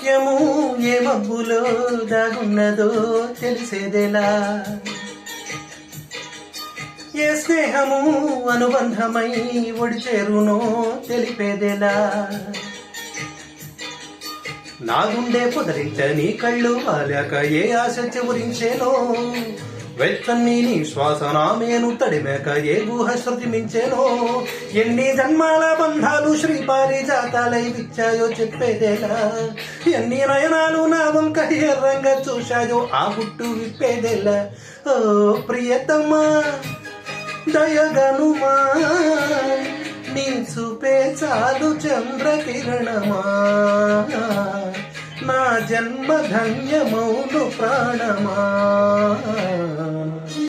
సౌఖ్యము ఏ మబ్బులో దాగున్నదో తెలిసేదెలా, ఏ స్నేహము అనుబంధమై ఒడి చేరునో తెలిపేదెలా. నా గుండె పొదరించ నీ కళ్ళు వాలాక ఏ ఆశ చివురించేనో, వెచ్చని నీ శ్వాస నా మేను తడిమాక ఏ గుహ శృతి మించేనో. ఎన్ని జన్మాల బంధాలు శ్రీపారిజాతాలై విచ్చాయో చెప్పేదేలా, ఎన్ని నయనాలు నా వంక ఎర్రంగా చూశాయో ఆ గుట్టు విప్పేదేలా. ఓ ప్రియతమా దయగనుమా, నీ చూపే చాలు చంద్రకిరణమా, నా జన్మ ధన్యమౌను ప్రాణమా.